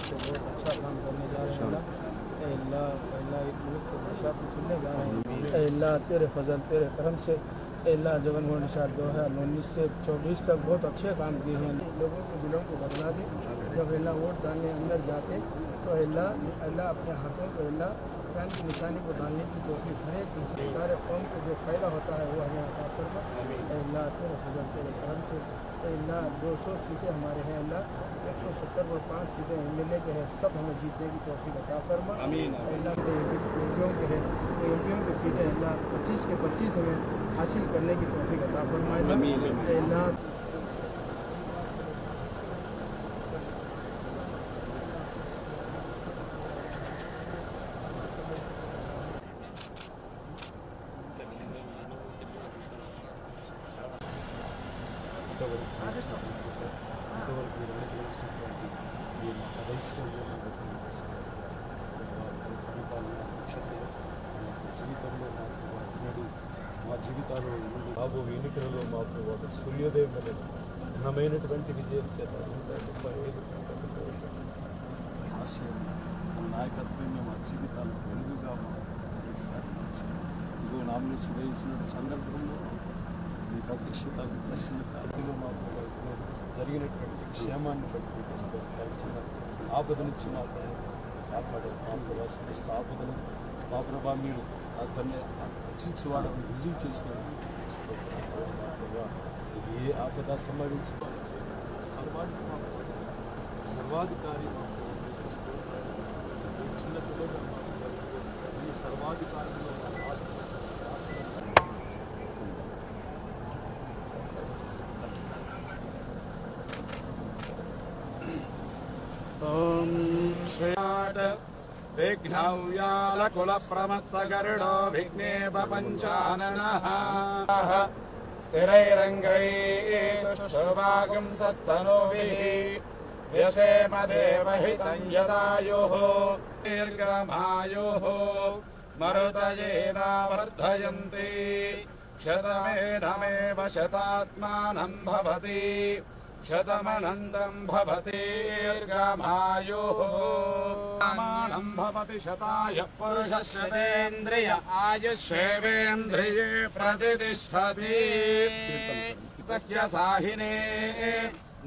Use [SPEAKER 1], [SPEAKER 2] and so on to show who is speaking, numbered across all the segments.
[SPEAKER 1] से बहुत अच्छा काम करने जा रहे हैं अल्लाह। अल्लाह एक मुल्क को नशा को चुनने जा रहे हैं अल्लाह। तेरे फजल तेरे करम से अल्लाह जगनमोहन निशात 2019 से 24 तक बहुत अच्छे काम किए हैं। लोगों के दिलों को बदला दे। जब अल्लाह वोट डालने अंदर जाते तो अल्लाह अपने हाथों को अल्लाह फैन की निशानी को डालने की तौफीक हर एक सारे कौम को जो फ़ायदा होता है वो हमें अता फरमा अल्लाह। तेरे फजल तेरे करम से अल्लाह 200 सीटें हमारे हैं अल्लाह। 170 और 5 सीटें MLA के हैं, सब हमें जीतने की तौफीक अता फरमा अल्लाह। एमपियों के हैं एमपियों की सीटें अल्लाह 25 के 25 हमें हासिल करने की तौफीक अता फरमा अल्लाह।
[SPEAKER 2] మా జీవితాలు రాబోయే ఎన్నికలలో మాకు ఒక సూర్యోదయం ఘనమైనటువంటి విజయం చేత 135 ఆశయం మన నాయకత్వమే మా జీవితాలకు వెలుగుగా ఇదిగో నామినేషన్ వేయించిన సందర్భంలో మీ ప్రత్యక్షత ప్రశ్న కాలంలో మాకు జరిగినటువంటి క్షేమాన్ని బట్టి చిన్న ఆపద నుంచి మాకు కాపాడే మా ప్రభావ సమస్త ఆపదను మా ప్రభా మీరు అతన్ని రక్షించేవాడని రుజువు చేసిన ఏ ఆపద సంభవించిన సర్వాధికారి చిన్న పిల్లలు ఈ సర్వాధికారులు
[SPEAKER 3] विघ्नव्यालकुलप्रमत्तगरुडो विघ्नेव पञ्चाननः स्थिरैरङ्गैस्तुष्टुभागं सस्तनूभिः व्यसेम देवहितं यदायुः दीर्घमायुः मरुतयेनावर्धयन्ति शतमेधमेव शतात्मानं भवति शतमनन्तं भवति दीर्घमायुः मानं भवति शताय पुरुषः शतेन्द्रिय आयुष्येवेन्द्रिये प्रतिष्ठति सख्यसाहिने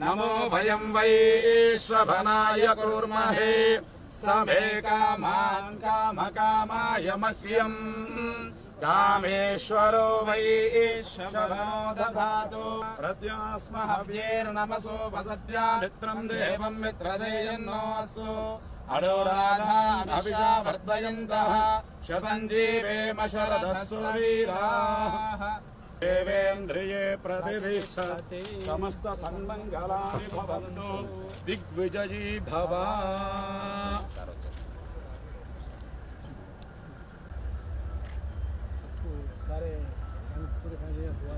[SPEAKER 3] नमो वयं वैश्वभनाय कुर्महे समे कामान् कामकामाय मह्यम् कामेश्वरो वैश्वरो दधातु प्रत्यास्महव्येर्नमसो वसत्या मित्रं देवं मित्रदेयन्नोऽस्तु अडोराधानभिषा वर्धयन्तः शतं जीवेम शरदः सुवीराः देवेन्द्रिये प्रतिष्ठति समस्त सन्मङ्गलानि भवन्तु दिग्विजयी भव।
[SPEAKER 1] सारे पूरे दुआ